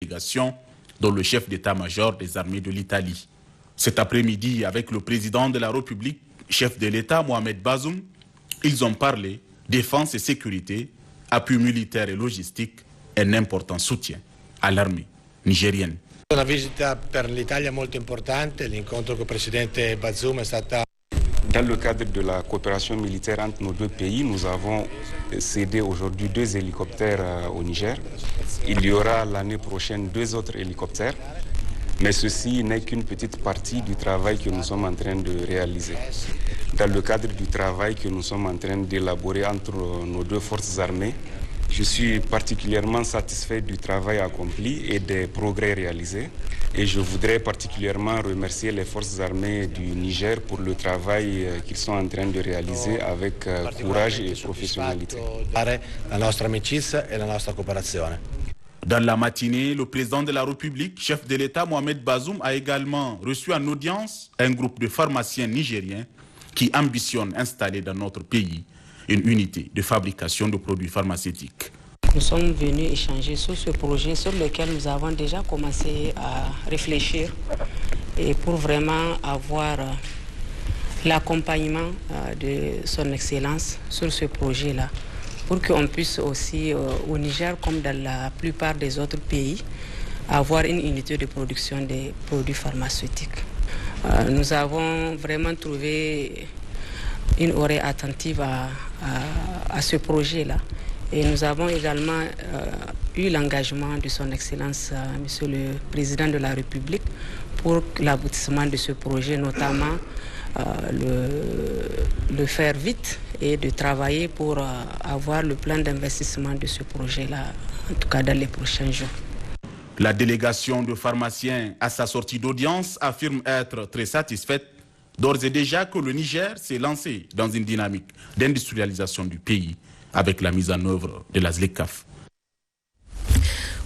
délégation, dont le chef d'état-major des armées de l'Italie. Cet après-midi, avec le président de la République, chef de l'État Mohamed Bazoum, ils ont parlé défense et sécurité, appui militaire et logistique et un important soutien à l'armée nigérienne. Una visita per l'Italia molto importante, l'incontro con il presidente Bazoum è stata. Dans le cadre de la coopération militaire entre nos deux pays, nous avons cédé aujourd'hui 2 hélicoptères au Niger. Il y aura l'année prochaine 2 autres hélicoptères, mais ceci n'est qu'une petite partie du travail que nous sommes en train de réaliser. Dans le cadre du travail que nous sommes en train d'élaborer entre nos deux forces armées, je suis particulièrement satisfait du travail accompli et des progrès réalisés. Et je voudrais particulièrement remercier les forces armées du Niger pour le travail qu'ils sont en train de réaliser avec courage et professionnalité. Dans la matinée, le président de la République, chef de l'État Mohamed Bazoum, a également reçu en audience un groupe de pharmaciens nigériens qui ambitionnent d'installer dans notre pays une unité de fabrication de produits pharmaceutiques. Nous sommes venus échanger sur ce projet sur lequel nous avons déjà commencé à réfléchir et pour vraiment avoir l'accompagnement de son Excellence sur ce projet-là, pour qu'on puisse aussi au Niger, comme dans la plupart des autres pays, avoir une unité de production des produits pharmaceutiques. Nous avons vraiment trouvé une oreille attentive à ce projet-là. Et nous avons également eu l'engagement de son Excellence, Monsieur le Président de la République, pour l'aboutissement de ce projet, notamment le faire vite et de travailler pour avoir le plan d'investissement de ce projet-là, en tout cas dans les prochains jours. La délégation de pharmaciens à sa sortie d'audience affirme être très satisfaite d'ores et déjà que le Niger s'est lancé dans une dynamique d'industrialisation du pays avec la mise en œuvre de la ZLECAf.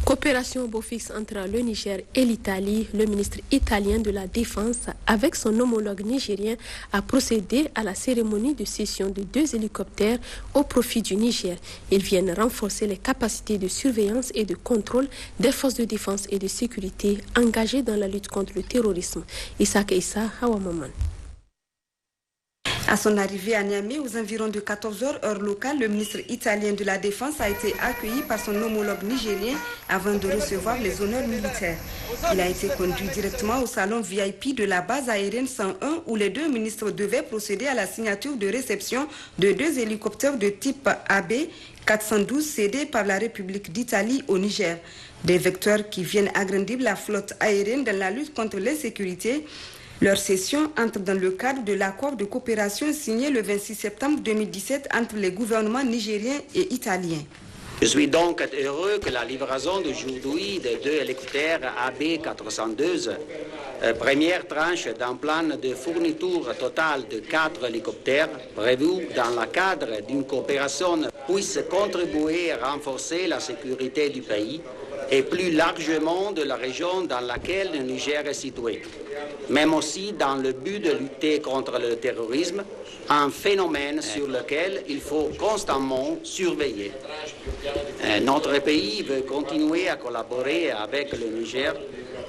Coopération beau-fixe entre le Niger et l'Italie. Le ministre italien de la Défense, avec son homologue nigérien, a procédé à la cérémonie de cession de 2 hélicoptères au profit du Niger. Ils viennent renforcer les capacités de surveillance et de contrôle des forces de défense et de sécurité engagées dans la lutte contre le terrorisme. Issa Issa, Hawa Maman. À son arrivée à Niamey, aux environs de 14h heure locale, le ministre italien de la Défense a été accueilli par son homologue nigérien avant de recevoir les honneurs militaires. Il a été conduit directement au salon VIP de la base aérienne 101 où les 2 ministres devaient procéder à la signature de réception de 2 hélicoptères de type AB-412 cédés par la République d'Italie au Niger. Des vecteurs qui viennent agrandir la flotte aérienne dans la lutte contre l'insécurité. Leur cession entre dans le cadre de l'accord de coopération signé le 26 septembre 2017 entre les gouvernements nigériens et italiens. Je suis donc heureux que la livraison d'aujourd'hui des 2 hélicoptères AB-412, première tranche d'un plan de fourniture totale de 4 hélicoptères prévu dans le cadre d'une coopération puisse contribuer à renforcer la sécurité du pays et plus largement de la région dans laquelle le Niger est situé, même aussi dans le but de lutter contre le terrorisme, un phénomène sur lequel il faut constamment surveiller. Notre pays veut continuer à collaborer avec le Niger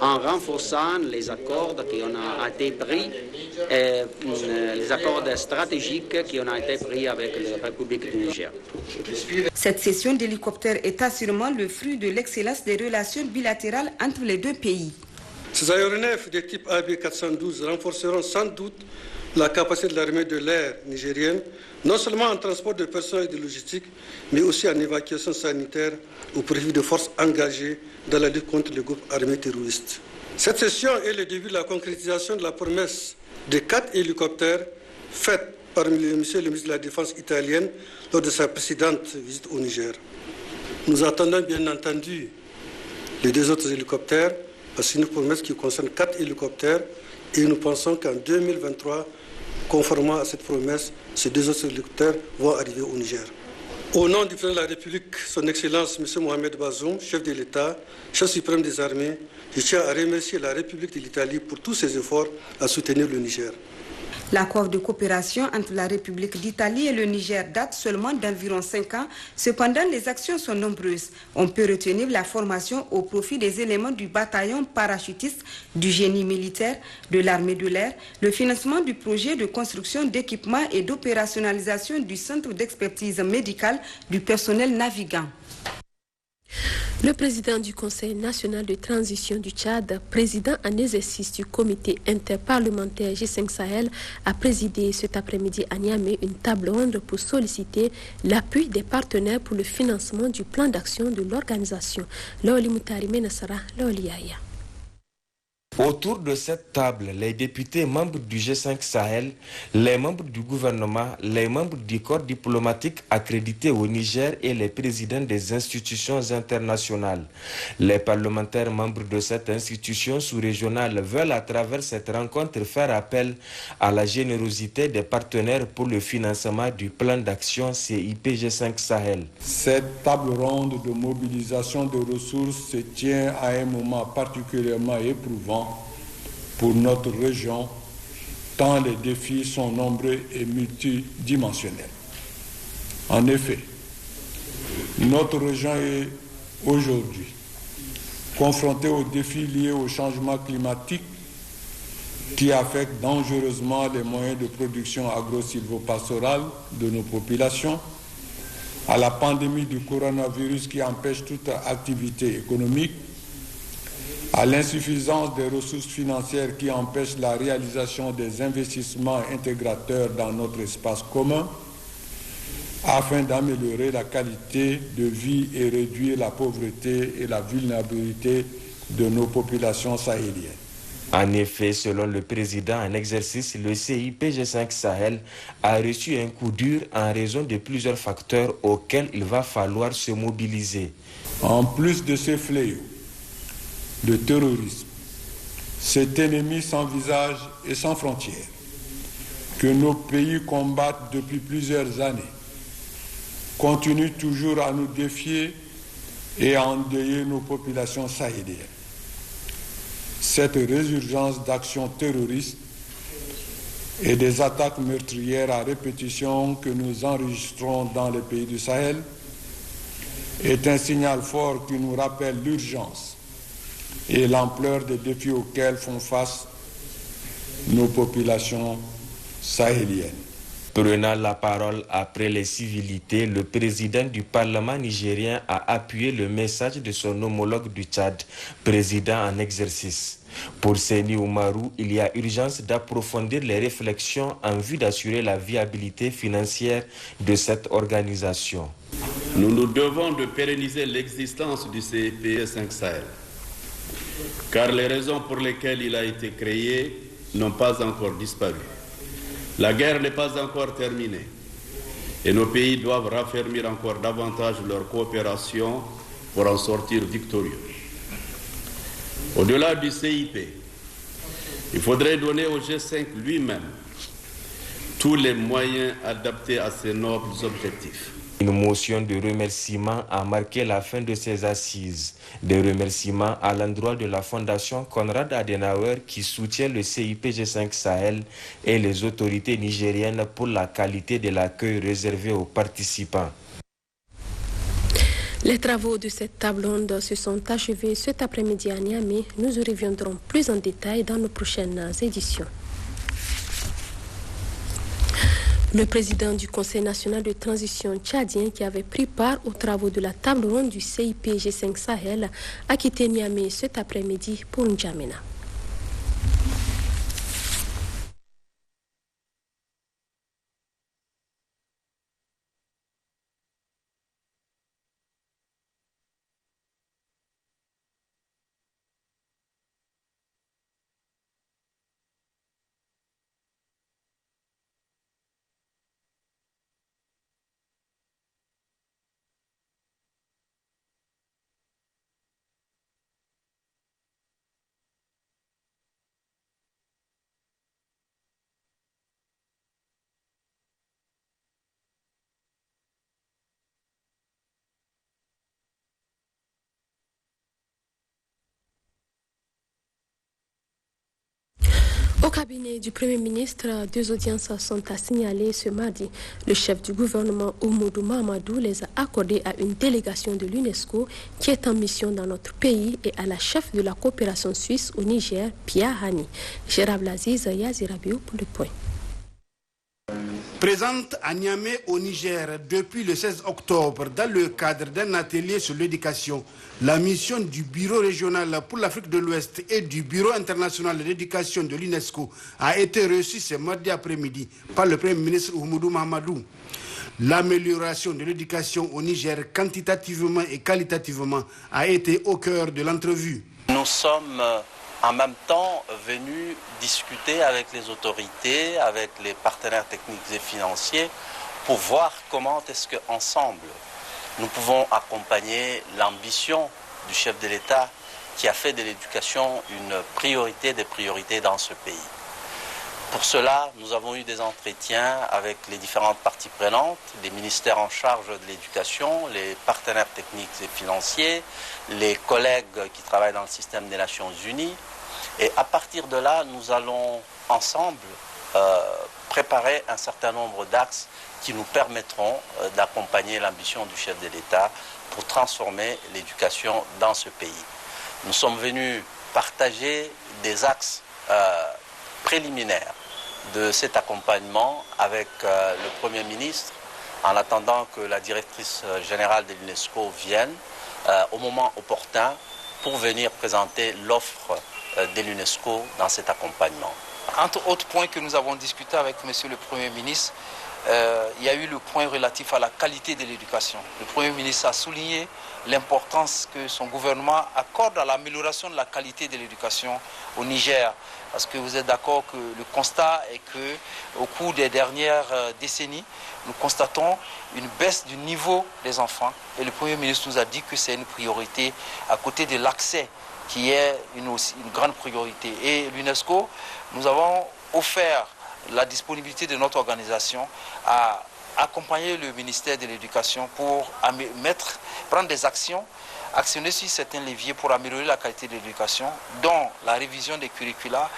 en renforçant les accords qui ont été pris, les accords stratégiques qui ont été pris avec la République du Niger. Cette cession d'hélicoptères est assurément le fruit de l'excellence des relations bilatérales entre les 2 pays. Ces aéronefs de type AB-412 renforceront sans doute la capacité de l'armée de l'air nigérienne, non seulement en transport de personnes et de logistique, mais aussi en évacuation sanitaire au profit de forces engagées dans la lutte contre les groupes armés terroristes. Cette session est le début de la concrétisation de la promesse de 4 hélicoptères faite par monsieur le ministre de la Défense italienne lors de sa précédente visite au Niger. Nous attendons bien entendu les 2 autres hélicoptères, parce que c'est une promesse qui concerne 4 hélicoptères et nous pensons qu'en 2023, conformément à cette promesse, ces 2 autres hélicoptères vont arriver au Niger. Au nom du président de la République, son Excellence M. Mohamed Bazoum, chef de l'État, chef suprême des armées, je tiens à remercier la République de l'Italie pour tous ses efforts à soutenir le Niger. L'accord de coopération entre la République d'Italie et le Niger date seulement d'environ 5 ans. Cependant, les actions sont nombreuses. On peut retenir la formation au profit des éléments du bataillon parachutiste, du génie militaire, de l'armée de l'air, le financement du projet de construction d'équipements et d'opérationnalisation du centre d'expertise médicale du personnel navigant. Le président du Conseil national de transition du Tchad, président en exercice du comité interparlementaire G5 Sahel, a présidé cet après-midi à Niamey une table ronde pour solliciter l'appui des partenaires pour le financement du plan d'action de l'organisation. Laoli Moutari Menassara, Laoli Yaya. Autour de cette table, les députés membres du G5 Sahel, les membres du gouvernement, les membres du corps diplomatique accrédité au Niger et les présidents des institutions internationales. Les parlementaires membres de cette institution sous-régionale veulent à travers cette rencontre faire appel à la générosité des partenaires pour le financement du plan d'action CIP G5 Sahel. Cette table ronde de mobilisation de ressources se tient à un moment particulièrement éprouvant pour notre région, tant les défis sont nombreux et multidimensionnels. En effet, notre région est aujourd'hui confrontée aux défis liés au changement climatique qui affectent dangereusement les moyens de production agro-silvopastorale de nos populations, à la pandémie du coronavirus qui empêche toute activité économique, à l'insuffisance des ressources financières qui empêchent la réalisation des investissements intégrateurs dans notre espace commun, afin d'améliorer la qualité de vie et réduire la pauvreté et la vulnérabilité de nos populations sahéliennes. En effet, selon le président en exercice, le CIP G5 Sahel a reçu un coup dur en raison de plusieurs facteurs auxquels il va falloir se mobiliser. En plus de ces fléaux de terrorisme, cet ennemi sans visage et sans frontières que nos pays combattent depuis plusieurs années continue toujours à nous défier et à endeuiller nos populations sahéliennes. Cette résurgence d'actions terroristes et des attaques meurtrières à répétition que nous enregistrons dans les pays du Sahel est un signal fort qui nous rappelle l'urgence et l'ampleur des défis auxquels font face nos populations sahéliennes. Prenant la parole après les civilités, le président du Parlement nigérien a appuyé le message de son homologue du Tchad, président en exercice. Pour Seni Oumarou, il y a urgence d'approfondir les réflexions en vue d'assurer la viabilité financière de cette organisation. Nous nous devons de pérenniser l'existence du CIP G5 Sahel, car les raisons pour lesquelles il a été créé n'ont pas encore disparu. La guerre n'est pas encore terminée et nos pays doivent raffermir encore davantage leur coopération pour en sortir victorieux. Au-delà du CIP, il faudrait donner au G5 lui-même tous les moyens adaptés à ces nobles objectifs. Une motion de remerciement a marqué la fin de ces assises. Des remerciements à l'endroit de la Fondation Konrad Adenauer qui soutient le CIP G5 Sahel et les autorités nigériennes pour la qualité de l'accueil réservé aux participants. Les travaux de cette table ronde se sont achevés cet après-midi à Niamey. Nous y reviendrons plus en détail dans nos prochaines éditions. Le président du Conseil national de transition tchadien qui avait pris part aux travaux de la table ronde du CIP G5 Sahel a quitté Niamey cet après-midi pour N'Djamena. cabinet du Premier ministre, 2 audiences sont à signaler ce mardi. Le chef du gouvernement, Oumoudou Mahamadou, les a accordées à une délégation de l'UNESCO qui est en mission dans notre pays et à la chef de la coopération suisse au Niger, Pia Hani. Gérard Blaziz, Yazirabiou pour le point. Présente à Niamey au Niger depuis le 16 octobre dans le cadre d'un atelier sur l'éducation, la mission du Bureau régional pour l'Afrique de l'Ouest et du Bureau international de l'éducation de l'UNESCO a été reçue ce mardi après-midi par le Premier ministre Oumoudou Mahamadou. L'amélioration de l'éducation au Niger quantitativement et qualitativement a été au cœur de l'entrevue. Nous sommes en même temps venus discuter avec les autorités, avec les partenaires techniques et financiers pour voir comment est-ce qu'ensemble nous pouvons accompagner l'ambition du chef de l'État qui a fait de l'éducation une priorité des priorités dans ce pays. Pour cela, nous avons eu des entretiens avec les différentes parties prenantes, les ministères en charge de l'éducation, les partenaires techniques et financiers, les collègues qui travaillent dans le système des Nations Unies. Et à partir de là, nous allons ensemble préparer un certain nombre d'axes qui nous permettront d'accompagner l'ambition du chef de l'État pour transformer l'éducation dans ce pays. Nous sommes venus partager des axes préliminaires de cet accompagnement avec le Premier ministre en attendant que la directrice générale de l'UNESCO vienne au moment opportun pour venir présenter l'offre de l'UNESCO dans cet accompagnement. Entre autres points que nous avons discuté avec Monsieur le Premier ministre, il y a eu le point relatif à la qualité de l'éducation. Le Premier ministre a souligné l'importance que son gouvernement accorde à l'amélioration de la qualité de l'éducation au Niger. Parce que vous êtes d'accord que le constat est qu'au cours des dernières décennies, nous constatons une baisse du niveau des enfants. Et le Premier ministre nous a dit que c'est une priorité à côté de l'accès qui est une grande priorité. Et l'UNESCO, nous avons offert la disponibilité de notre organisation à accompagner le ministère de l'Éducation pour prendre des actions, actionner sur certains leviers pour améliorer la qualité de l'éducation, dont la révision des curricula,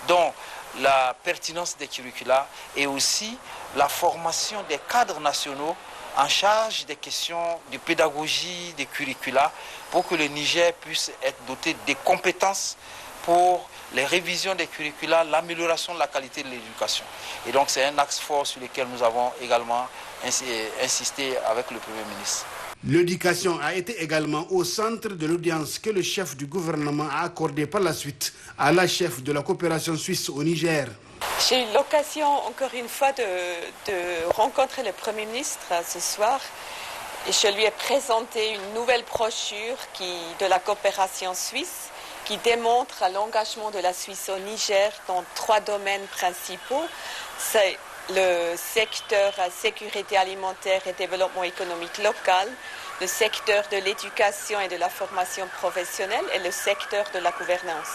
dont la pertinence des curricula et aussi la formation des cadres nationaux en charge des questions de pédagogie, des curricula, pour que le Niger puisse être doté des compétences pour les révisions des curricula, l'amélioration de la qualité de l'éducation. Et donc c'est un axe fort sur lequel nous avons également insisté avec le Premier ministre. L'éducation a été également au centre de l'audience que le chef du gouvernement a accordée par la suite à la chef de la coopération suisse au Niger. J'ai eu l'occasion encore une fois de rencontrer le Premier ministre ce soir et je lui ai présenté une nouvelle brochure de la coopération suisse qui démontre l'engagement de la Suisse au Niger dans 3 domaines principaux. C'est le secteur sécurité alimentaire et développement économique local, le secteur de l'éducation et de la formation professionnelle et le secteur de la gouvernance.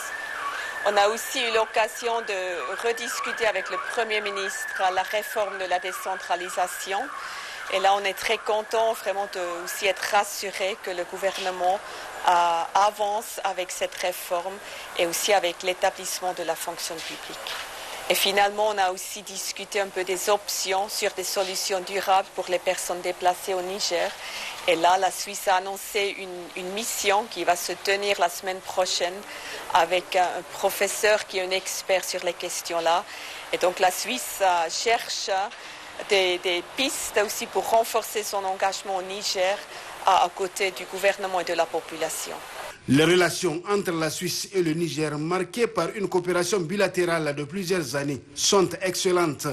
On a aussi eu l'occasion de rediscuter avec le Premier ministre la réforme de la décentralisation. Et là, on est très content vraiment de aussi être rassuré que le gouvernement avance avec cette réforme et aussi avec l'établissement de la fonction publique. Et finalement, on a aussi discuté un peu des options sur des solutions durables pour les personnes déplacées au Niger. Et là, la Suisse a annoncé une mission qui va se tenir la semaine prochaine avec un professeur qui est un expert sur les questions-là. Et donc la Suisse cherche des pistes aussi pour renforcer son engagement au Niger à côté du gouvernement et de la population. Les relations entre la Suisse et le Niger, marquées par une coopération bilatérale de plusieurs années, sont excellentes.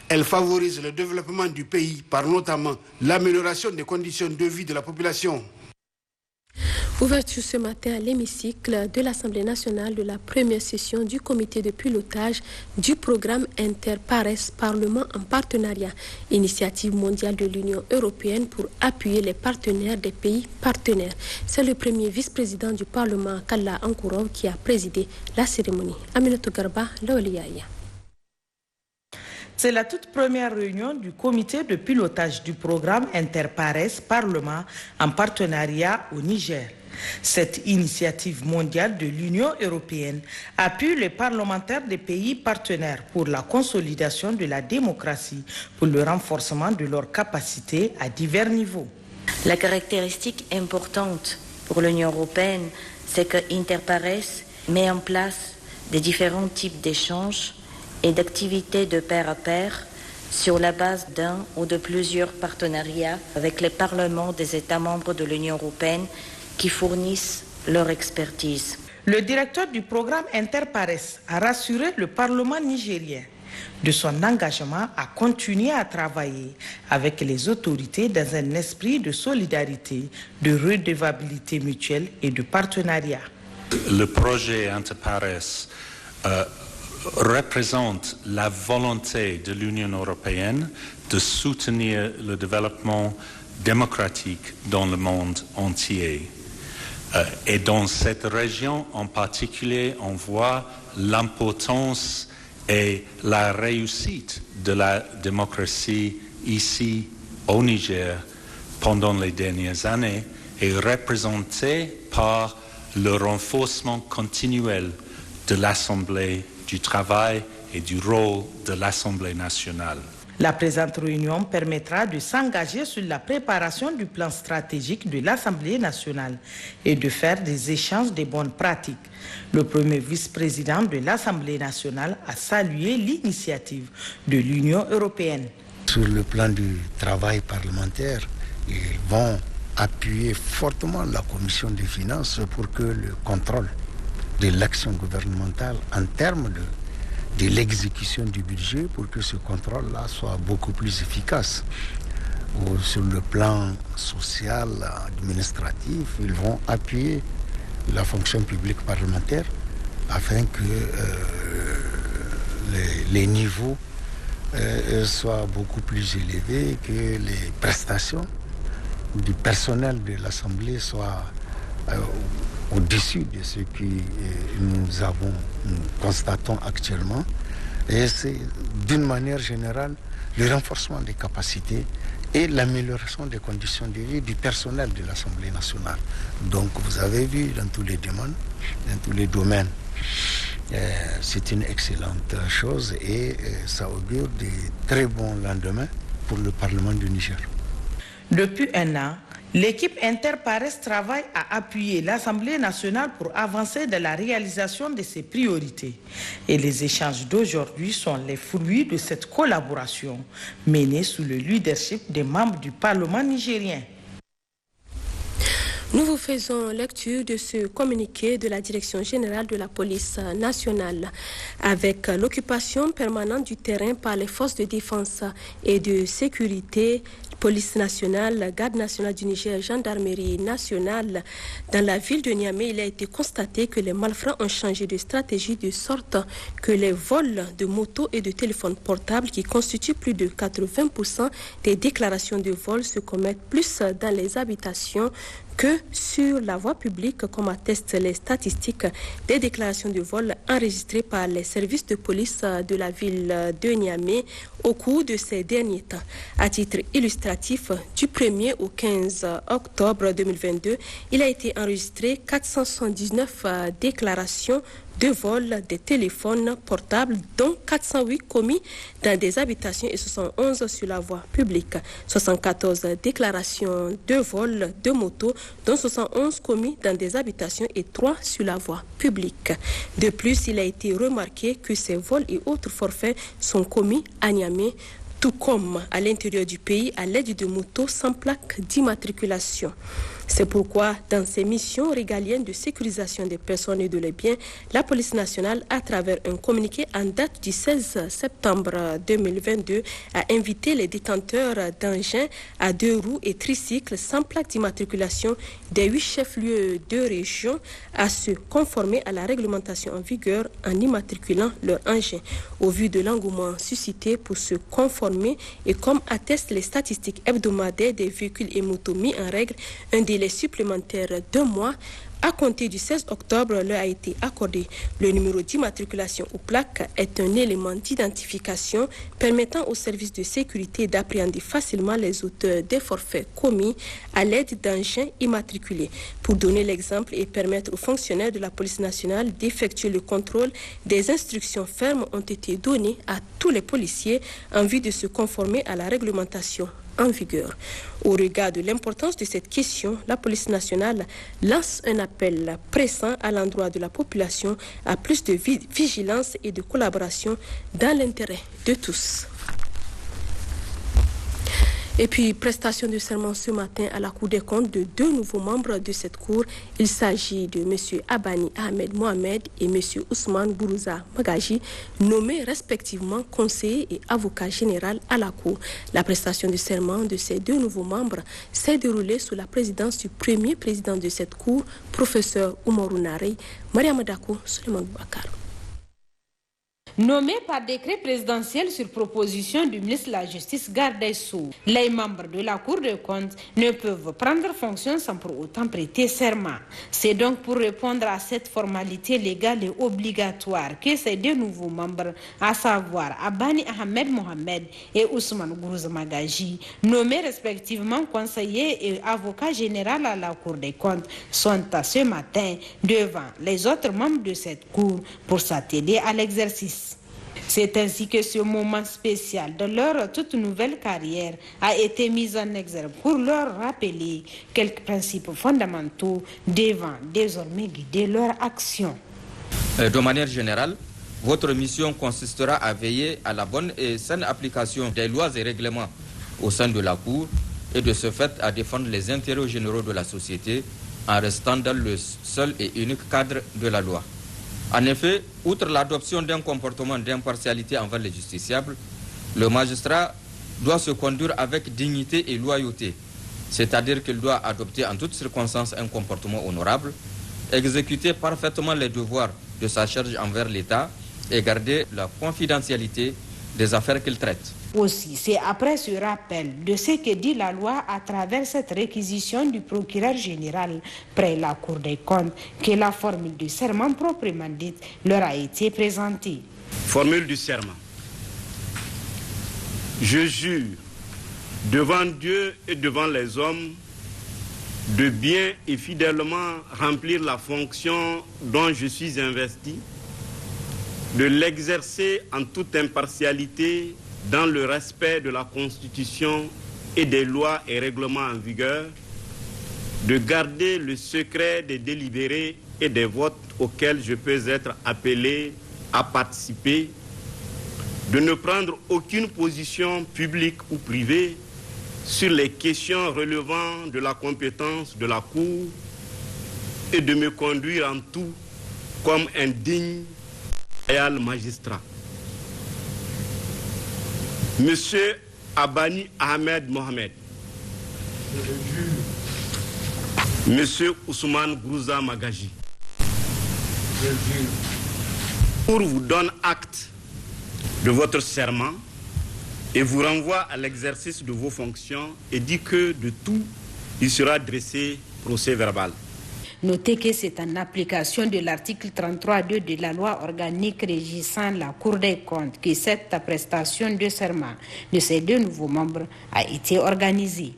Elles favorisent le développement du pays par notamment l'amélioration des conditions de vie de la population. Ouverture ce matin à l'hémicycle de l'Assemblée nationale de la première session du comité de pilotage du programme Interpares Parlement en partenariat, initiative mondiale de l'Union européenne pour appuyer les partenaires des pays partenaires. C'est le premier vice-président du Parlement, Kalla Ankourov, qui a présidé la cérémonie. Aminata Garba, Laoliaïa. C'est la toute première réunion du comité de pilotage du programme Interpares Parlement en partenariat au Niger. Cette initiative mondiale de l'Union européenne appuie les parlementaires des pays partenaires pour la consolidation de la démocratie, pour le renforcement de leurs capacités à divers niveaux. La caractéristique importante pour l'Union européenne, c'est que Interpares met en place des différents types d'échanges et d'activités de pair à pair sur la base d'un ou de plusieurs partenariats avec les parlements des États membres de l'Union européenne qui fournissent leur expertise. Le directeur du programme Interpares a rassuré le Parlement nigérien de son engagement à continuer à travailler avec les autorités dans un esprit de solidarité, de redevabilité mutuelle et de partenariat. Le projet Interpares représente la volonté de l'Union européenne de soutenir le développement démocratique dans le monde entier. Et dans cette région en particulier, on voit l'importance et la réussite de la démocratie ici au Niger pendant les dernières années est représentée par le renforcement continuel de l'Assemblée du travail et du rôle de l'Assemblée nationale. La présente réunion permettra de s'engager sur la préparation du plan stratégique de l'Assemblée nationale et de faire des échanges de bonnes pratiques. Le premier vice-président de l'Assemblée nationale a salué l'initiative de l'Union européenne. Sur le plan du travail parlementaire, ils vont appuyer fortement la Commission des finances pour que le contrôle de l'action gouvernementale en termes de l'exécution du budget, pour que ce contrôle-là soit beaucoup plus efficace. Sur le plan social, administratif, ils vont appuyer la fonction publique parlementaire afin que les niveaux soient beaucoup plus élevés, que les prestations du personnel de l'Assemblée soient au-dessus de ce que nous constatons actuellement. Et c'est d'une manière générale le renforcement des capacités et l'amélioration des conditions de vie du personnel de l'Assemblée nationale. Donc vous avez vu dans tous les domaines, c'est une excellente chose et ça augure de très bons lendemains pour le Parlement du Niger. Depuis un an, l'équipe Interpares travaille à appuyer l'Assemblée nationale pour avancer dans la réalisation de ses priorités. Et les échanges d'aujourd'hui sont les fruits de cette collaboration menée sous le leadership des membres du Parlement nigérien. Nous vous faisons lecture de ce communiqué de la Direction générale de la police nationale. Avec l'occupation permanente du terrain par les forces de défense et de sécurité, police nationale, garde nationale du Niger, gendarmerie nationale, dans la ville de Niamey, il a été constaté que les malfrats ont changé de stratégie de sorte que les vols de motos et de téléphones portables, qui constituent plus de 80% des déclarations de vol, se commettent plus dans les habitations que sur la voie publique, comme attestent les statistiques des déclarations de vol enregistrées par les services de police de la ville de Niamey au cours de ces derniers temps. À titre illustratif, du 1er au 15 octobre 2022, il a été enregistré 479 déclarations de vol des téléphones portables, dont 408 commis dans des habitations et 71 sur la voie publique. 74 déclarations de vol de motos, dont 71 commis dans des habitations et 3 sur la voie publique. De plus, il a été remarqué que ces vols et autres forfaits sont commis à Niamey, tout comme à l'intérieur du pays, à l'aide de motos sans plaque d'immatriculation. C'est pourquoi, dans ses missions régaliennes de sécurisation des personnes et de leurs biens, la police nationale, à travers un communiqué en date du 16 septembre 2022, a invité les détenteurs d'engins à 2 roues et tricycles sans plaque d'immatriculation des 8 chefs-lieux de région à se conformer à la réglementation en vigueur en immatriculant leurs engins. Au vu de l'engouement suscité pour se conformer et comme attestent les statistiques hebdomadaires des véhicules et motos mis en règle, un délai supplémentaire d'1 mois À compter du 16 octobre, leur a été accordé. Le numéro d'immatriculation ou plaque est un élément d'identification permettant aux services de sécurité d'appréhender facilement les auteurs des forfaits commis à l'aide d'engins immatriculés. Pour donner l'exemple et permettre aux fonctionnaires de la police nationale d'effectuer le contrôle, des instructions fermes ont été données à tous les policiers en vue de se conformer à la réglementation en vigueur. Au regard de l'importance de cette question, la police nationale lance un appel pressant à l'endroit de la population à plus de vigilance et de collaboration dans l'intérêt de tous. Et puis, prestation de serment ce matin à la Cour des comptes de 2 nouveaux membres de cette Cour. Il s'agit de M. Abani Ahmed Mohamed et M. Ousmane Gourouza Magaji, nommés respectivement conseiller et avocat général à la Cour. La prestation de serment de ces 2 nouveaux membres s'est déroulée sous la présidence du premier président de cette Cour, professeur Oumarou Narey, Mariam Dako, Suleiman Bakar. Nommés par décret présidentiel sur proposition du ministre de la Justice Garde Sceaux, les membres de la Cour des comptes ne peuvent prendre fonction sans pour autant prêter serment. C'est donc pour répondre à cette formalité légale et obligatoire que ces 2 nouveaux membres, à savoir Abani Ahmed Mohamed et Ousmane Gourouza Magaji, nommés respectivement conseillers et avocats général à la Cour des comptes, sont ce matin devant les autres membres de cette Cour pour s'atteler à l'exercice. C'est ainsi que ce moment spécial de leur toute nouvelle carrière a été mis en exergue pour leur rappeler quelques principes fondamentaux devant désormais guider leur action. De manière générale, votre mission consistera à veiller à la bonne et saine application des lois et règlements au sein de la Cour et de ce fait à défendre les intérêts généraux de la société en restant dans le seul et unique cadre de la loi. En effet, outre l'adoption d'un comportement d'impartialité envers les justiciables, le magistrat doit se conduire avec dignité et loyauté, c'est-à-dire qu'il doit adopter en toutes circonstances un comportement honorable, exécuter parfaitement les devoirs de sa charge envers l'État et garder la confidentialité des affaires qu'il traite. Aussi, c'est après ce rappel de ce que dit la loi à travers cette réquisition du procureur général près la Cour des comptes que la formule du serment proprement dite leur a été présentée. Formule du serment. Je jure devant Dieu et devant les hommes de bien et fidèlement remplir la fonction dont je suis investi, de l'exercer en toute impartialité dans le respect de la Constitution et des lois et règlements en vigueur, de garder le secret des délibérés et des votes auxquels je peux être appelé à participer, de ne prendre aucune position publique ou privée sur les questions relevant de la compétence de la Cour et de me conduire en tout comme un digne et loyal magistrat. Monsieur Abani Ahmed Mohamed, Monsieur Ousmane Gourouza Magaji, pour vous donne acte de votre serment et vous renvoie à l'exercice de vos fonctions et dit que de tout, il sera dressé procès verbal. Notez que c'est en application de l'article 33.2 de la loi organique régissant la Cour des comptes que cette prestation de serment de ces 2 nouveaux membres a été organisée.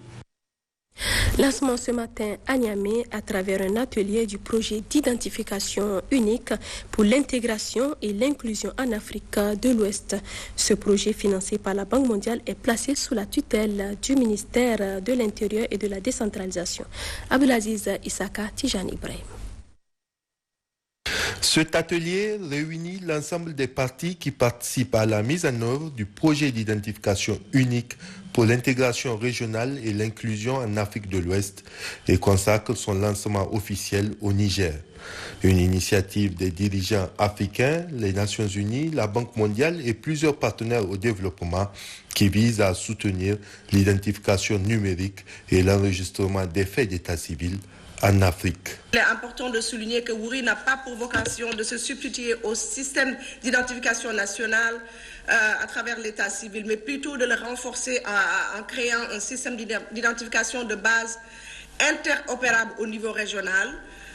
Lancement ce matin à Niamey à travers un atelier du projet d'identification unique pour l'intégration et l'inclusion en Afrique de l'Ouest. Ce projet financé par la Banque mondiale est placé sous la tutelle du ministère de l'Intérieur et de la décentralisation. Abdelaziz Issaka Tijani Ibrahim. Cet atelier réunit l'ensemble des parties qui participent à la mise en œuvre du projet d'identification unique pour l'intégration régionale et l'inclusion en Afrique de l'Ouest et consacre son lancement officiel au Niger. Une initiative des dirigeants africains, les Nations Unies, la Banque mondiale et plusieurs partenaires au développement qui vise à soutenir l'identification numérique et l'enregistrement des faits d'état civil en Afrique. Il est important de souligner que WOURI n'a pas pour vocation de se substituer au système d'identification nationale à travers l'état civil, mais plutôt de le renforcer en créant un système d'identification de base interopérable au niveau régional,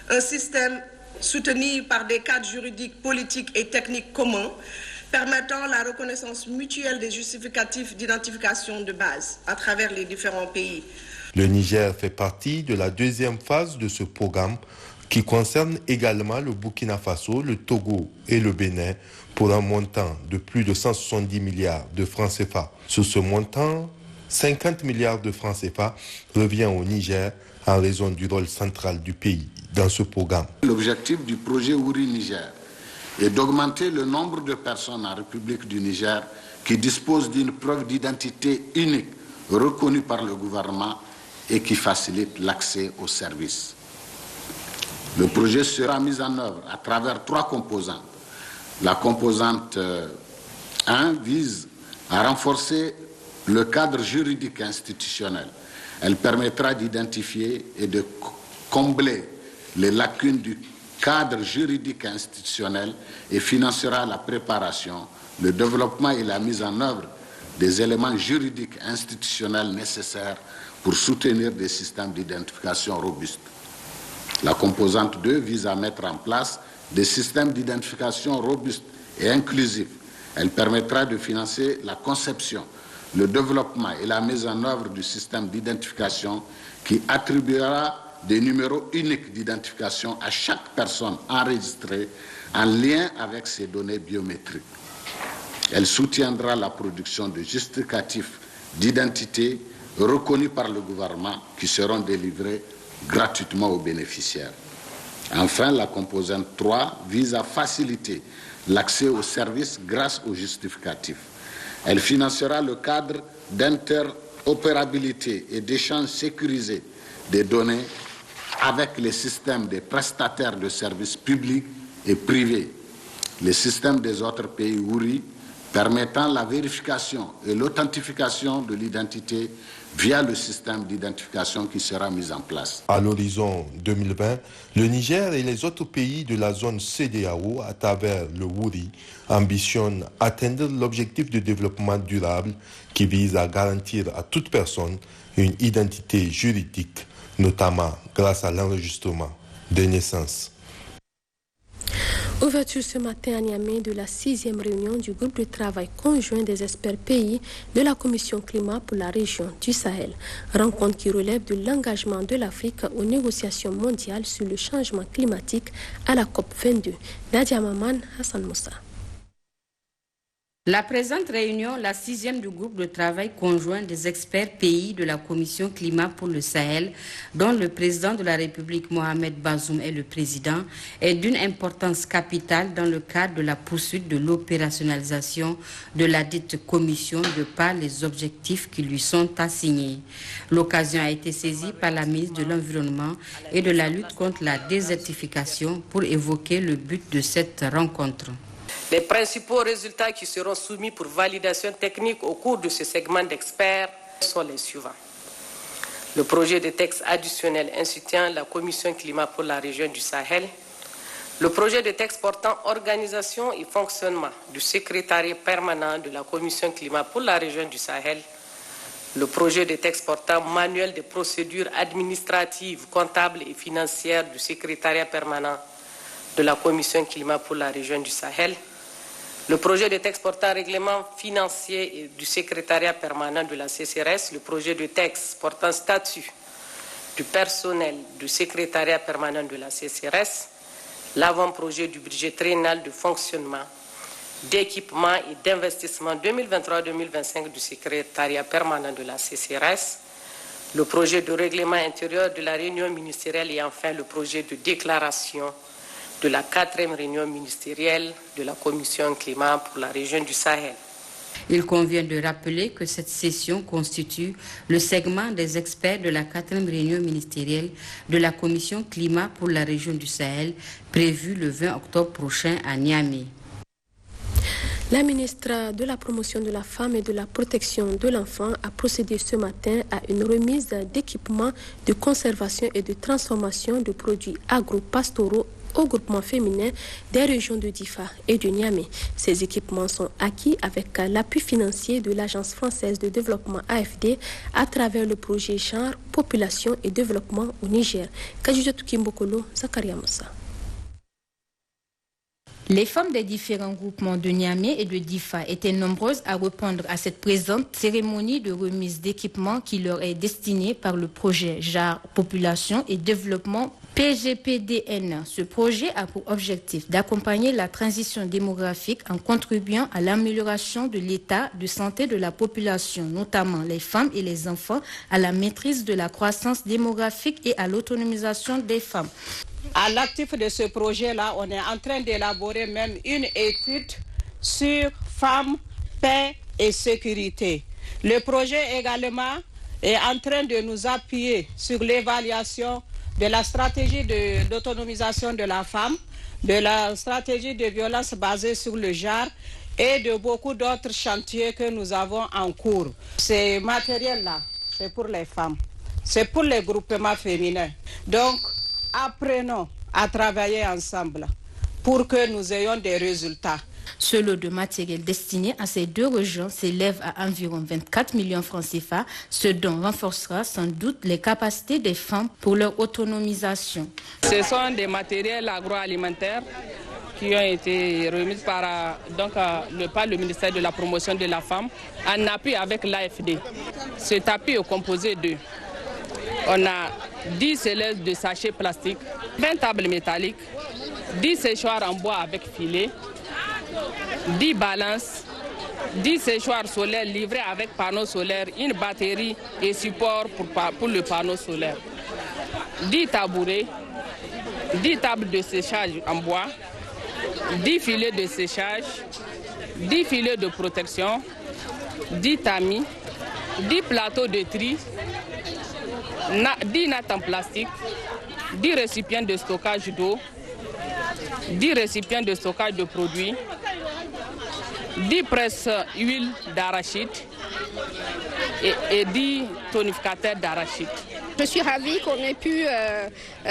un système soutenu par des cadres juridiques, politiques et techniques communs, permettant la reconnaissance mutuelle des justificatifs d'identification de base à travers les différents pays. Le Niger fait partie de la deuxième phase de ce programme qui concerne également le Burkina Faso, le Togo et le Bénin pour un montant de plus de 170 milliards de francs CFA. Sur ce montant, 50 milliards de francs CFA revient au Niger en raison du rôle central du pays dans ce programme. L'objectif du projet Ouri Niger est d'augmenter le nombre de personnes en République du Niger qui disposent d'une preuve d'identité unique reconnue par le gouvernement et qui facilite l'accès aux services. Le projet sera mis en œuvre à travers 3 composantes. La composante 1 vise à renforcer le cadre juridique institutionnel. Elle permettra d'identifier et de combler les lacunes du cadre juridique institutionnel et financera la préparation, le développement et la mise en œuvre des éléments juridiques institutionnels nécessaires pour soutenir des systèmes d'identification robustes. La composante 2 vise à mettre en place des systèmes d'identification robustes et inclusifs. Elle permettra de financer la conception, le développement et la mise en œuvre du système d'identification qui attribuera des numéros uniques d'identification à chaque personne enregistrée en lien avec ses données biométriques. Elle soutiendra la production de justificatifs d'identité reconnus par le gouvernement qui seront délivrés gratuitement aux bénéficiaires. Enfin, la composante 3 vise à faciliter l'accès aux services grâce aux justificatifs. Elle financera le cadre d'interopérabilité et d'échange sécurisé des données avec les systèmes des prestataires de services publics et privés, les systèmes des autres pays Ouri, permettant la vérification et l'authentification de l'identité via le système d'identification qui sera mis en place. À l'horizon 2020, le Niger et les autres pays de la zone CEDEAO, à travers le Ouri, ambitionnent atteindre l'objectif de développement durable qui vise à garantir à toute personne une identité juridique, notamment grâce à l'enregistrement des naissances. Ouverture ce matin à Niamey de la 6e réunion du groupe de travail conjoint des experts pays de la Commission climat pour la région du Sahel. Rencontre qui relève de l'engagement de l'Afrique aux négociations mondiales sur le changement climatique à la COP22. Nadia Maman, Hassan Moussa. La présente réunion, la 6e du groupe de travail conjoint des experts pays de la Commission climat pour le Sahel, dont le président de la République Mohamed Bazoum est le président, est d'une importance capitale dans le cadre de la poursuite de l'opérationnalisation de la dite commission de par les objectifs qui lui sont assignés. L'occasion a été saisie par la ministre de l'Environnement et de la lutte contre la désertification pour évoquer le but de cette rencontre. Les principaux résultats qui seront soumis pour validation technique au cours de ce segment d'experts sont les suivants. Le projet de texte additionnel instituant la Commission climat pour la région du Sahel, le projet de texte portant organisation et fonctionnement du secrétariat permanent de la Commission climat pour la région du Sahel, le projet de texte portant manuel de procédures administratives, comptables et financières du secrétariat permanent de la Commission climat pour la région du Sahel, le projet de texte portant règlement financier du secrétariat permanent de la CCRS, le projet de texte portant statut du personnel du secrétariat permanent de la CCRS, l'avant-projet du budget triennal de fonctionnement, d'équipement et d'investissement 2023-2025 du secrétariat permanent de la CCRS, le projet de règlement intérieur de la réunion ministérielle et enfin le projet de déclaration de la 4e réunion ministérielle de la Commission climat pour la région du Sahel. Il convient de rappeler que cette session constitue le segment des experts de la 4e réunion ministérielle de la Commission climat pour la région du Sahel, prévue le 20 octobre prochain à Niamey. La ministre de la Promotion de la Femme et de la Protection de l'Enfant a procédé ce matin à une remise d'équipements de conservation et de transformation de produits agro-pastoraux aux groupements féminins des régions de Difa et de Niamey. Ces équipements sont acquis avec l'appui financier de l'Agence française de développement AFD à travers le projet Genre, Population et Développement au Niger. Kajoujatou Kimbokolo, Zakaria Moussa. Les femmes des différents groupements de Niamey et de Difa étaient nombreuses à répondre à cette présente cérémonie de remise d'équipements qui leur est destinée par le projet Genre, Population et Développement PGPDN. Ce projet a pour objectif d'accompagner la transition démographique en contribuant à l'amélioration de l'état de santé de la population, notamment les femmes et les enfants, à la maîtrise de la croissance démographique et à l'autonomisation des femmes. À l'actif de ce projet-là, on est en train d'élaborer même une étude sur femmes, paix et sécurité. Le projet également est en train de nous appuyer sur l'évaluation de la stratégie d'autonomisation de la femme, de la stratégie de violence basée sur le genre et de beaucoup d'autres chantiers que nous avons en cours. Ces matériels-là, c'est pour les femmes, c'est pour les groupements féminins. Donc, apprenons à travailler ensemble pour que nous ayons des résultats. Ce lot de matériel destiné à ces deux régions s'élève à environ 24 millions francs CFA, ce dont renforcera sans doute les capacités des femmes pour leur autonomisation. Ce sont des matériels agroalimentaires qui ont été remis par le ministère de la Promotion de la Femme en appui avec l'AFD. Cet appui est composé de... On a 10 scellés de sachets plastiques, 20 tables métalliques, 10 séchoirs en bois avec filet, 10 balances, 10 séchoirs solaires livrés avec panneaux solaires, une batterie et support pour le panneau solaire, 10 tabourets, 10 tables de séchage en bois, 10 filets de séchage, 10 filets de protection, 10 tamis, 10 plateaux de tri, 10 nattes en plastique, 10 récipients de stockage d'eau, 10 récipients de stockage de produits, 10 presses huile d'arachide et 10 tonificateurs d'arachide. Je suis ravie qu'on ait pu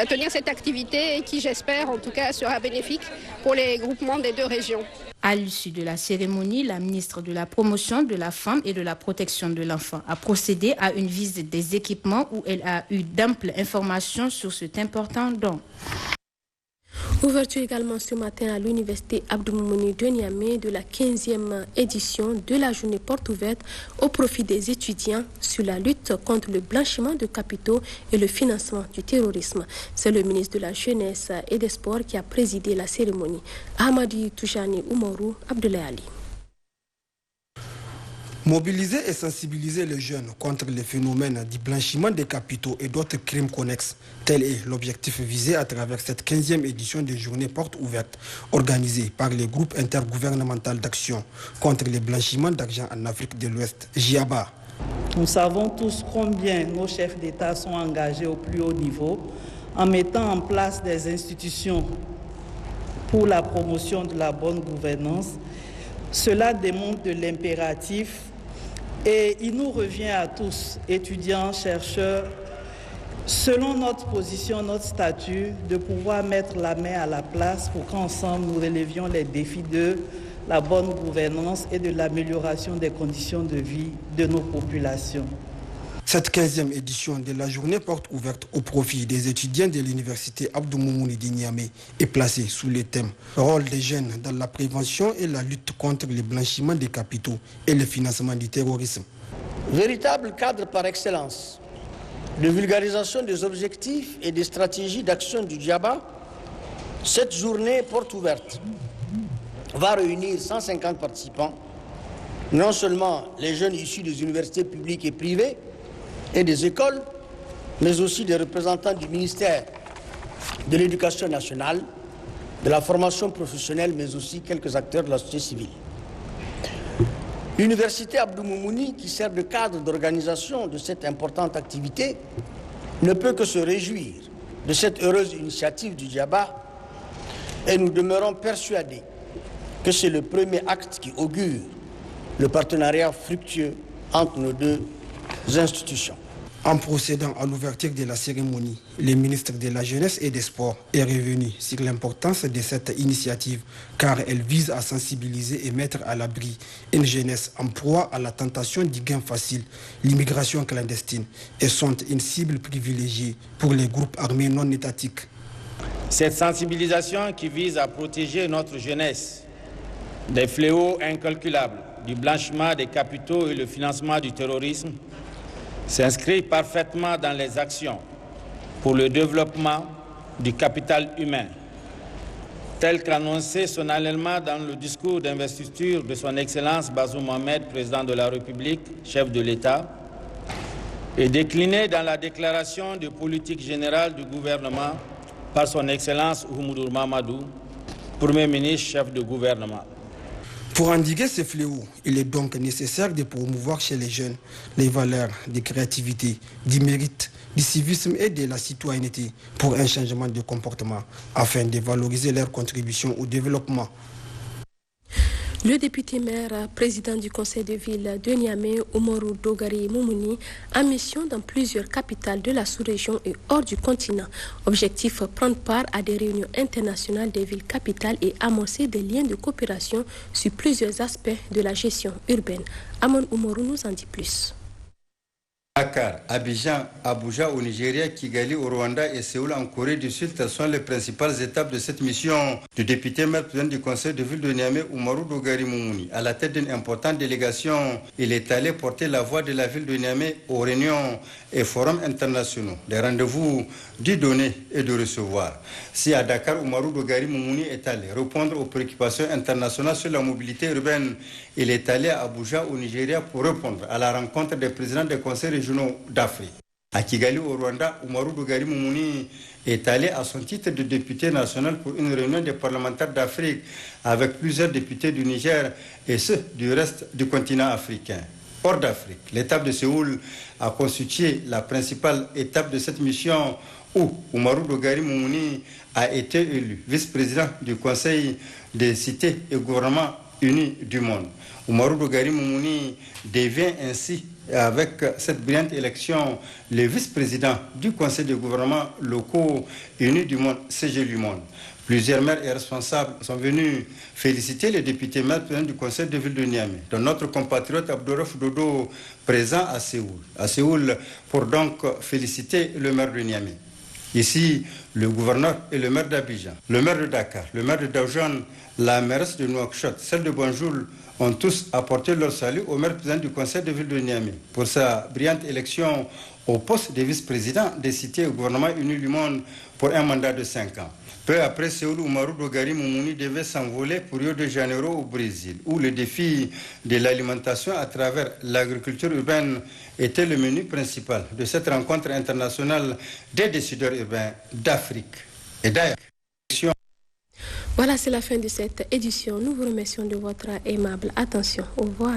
tenir cette activité et qui, j'espère, en tout cas, sera bénéfique pour les groupements des deux régions. À l'issue de la cérémonie, la ministre de la Promotion de la Femme et de la Protection de l'Enfant a procédé à une visite des équipements où elle a eu d'amples informations sur cet important don. Ouverture également ce matin à l'université Abdou Moumouni de Niamey de la 15e édition de la journée porte ouverte au profit des étudiants sur la lutte contre le blanchiment de capitaux et le financement du terrorisme. C'est le ministre de la Jeunesse et des Sports qui a présidé la cérémonie. Ahmadi Toujani Oumarou, Abdoulaye Ali. Mobiliser et sensibiliser les jeunes contre les phénomènes du blanchiment des capitaux et d'autres crimes connexes. Tel est l'objectif visé à travers cette 15e édition des journées portes ouvertes organisée par le groupe intergouvernemental d'action contre les blanchiments d'argent en Afrique de l'Ouest, JIABA. Nous savons tous combien nos chefs d'État sont engagés au plus haut niveau en mettant en place des institutions pour la promotion de la bonne gouvernance. Cela démontre de l'impératif et il nous revient à tous, étudiants, chercheurs, selon notre position, notre statut, de pouvoir mettre la main à la place pour qu'ensemble nous relevions les défis de la bonne gouvernance et de l'amélioration des conditions de vie de nos populations. Cette 15e édition de la journée porte ouverte au profit des étudiants de l'université Abdou Moumouni de Niamey est placée sous le thème « Rôle des jeunes dans la prévention et la lutte contre le blanchiment des capitaux et le financement du terrorisme ». Véritable cadre par excellence de vulgarisation des objectifs et des stratégies d'action du JIABA, cette journée porte ouverte va réunir 150 participants, non seulement les jeunes issus des universités publiques et privées, et des écoles, mais aussi des représentants du ministère de l'Éducation nationale, de la formation professionnelle, mais aussi quelques acteurs de la société civile. L'université Abdou Moumouni, qui sert de cadre d'organisation de cette importante activité, ne peut que se réjouir de cette heureuse initiative du JIABA et nous demeurons persuadés que c'est le premier acte qui augure le partenariat fructueux entre nos deux institutions. En procédant à l'ouverture de la cérémonie, le ministre de la Jeunesse et des Sports est revenu sur l'importance de cette initiative car elle vise à sensibiliser et mettre à l'abri une jeunesse en proie à la tentation du gain facile, l'immigration clandestine, et sont une cible privilégiée pour les groupes armés non étatiques. Cette sensibilisation qui vise à protéger notre jeunesse des fléaux incalculables, du blanchiment des capitaux et le financement du terrorisme s'inscrit parfaitement dans les actions pour le développement du capital humain, tel qu'annoncé solennellement dans le discours d'investiture de son Excellence Bazoum Mohamed, président de la République, chef de l'État, et décliné dans la déclaration de politique générale du gouvernement par son Excellence Oumoudou Mamadou, Premier ministre, chef de gouvernement. Pour endiguer ces fléaux, il est donc nécessaire de promouvoir chez les jeunes les valeurs de créativité, du mérite, du civisme et de la citoyenneté pour un changement de comportement afin de valoriser leur contribution au développement. Le député maire, président du conseil de ville de Niamey, Oumarou Dogari Moumouni, a mission dans plusieurs capitales de la sous-région et hors du continent. Objectif, prendre part à des réunions internationales des villes capitales et amorcer des liens de coopération sur plusieurs aspects de la gestion urbaine. Amon Oumarou nous en dit plus. Dakar, Abidjan, Abuja au Nigeria, Kigali au Rwanda et Séoul en Corée du Sud sont les principales étapes de cette mission du député maire président du conseil de ville de Niamey, Oumarou Dogari Moumouni. À la tête d'une importante délégation, il est allé porter la voix de la ville de Niamey aux réunions et forums internationaux. Des rendez-vous du donner et de recevoir. Si à Dakar, Oumarou Dogari Moumouni est allé répondre aux préoccupations internationales sur la mobilité urbaine, il est allé à Abuja au Nigeria pour répondre à la rencontre des présidents des conseils régionaux d'Afrique. À Kigali au Rwanda, Oumarou Dogari Moumouni est allé à son titre de député national pour une réunion des parlementaires d'Afrique avec plusieurs députés du Niger et ceux du reste du continent africain. Hors d'Afrique, l'étape de Séoul a constitué la principale étape de cette mission où Oumarou Dogari Moumouni a été élu vice-président du Conseil des cités et gouvernements unis du monde. Oumarou Dogari Moumouni devient ainsi, avec cette brillante élection, le vice-président du Conseil de gouvernement locaux unis du monde, CGLU Monde. Plusieurs maires et responsables sont venus féliciter les députés maires du Conseil de ville de Niamey, dont notre compatriote Abdouraf Dodo, présent à Séoul. À Séoul, pour donc féliciter le maire de Niamey. Ici, le gouverneur et le maire d'Abidjan, le maire de Dakar, le maire de Daoujan, la mairesse de Nouakchott, celle de Banjul, ont tous apporté leur salut au maire président du Conseil de ville de Niamey pour sa brillante élection au poste de vice-président des cités et gouvernement unis du monde pour un mandat de 5 ans. Peu après Séoul, Oumarou Dogari Moumouni devait s'envoler pour Rio de Janeiro au Brésil, où le défi de l'alimentation à travers l'agriculture urbaine était le menu principal de cette rencontre internationale des décideurs urbains d'Afrique et d'ailleurs. Voilà, c'est la fin de cette édition. Nous vous remercions de votre aimable attention. Au revoir.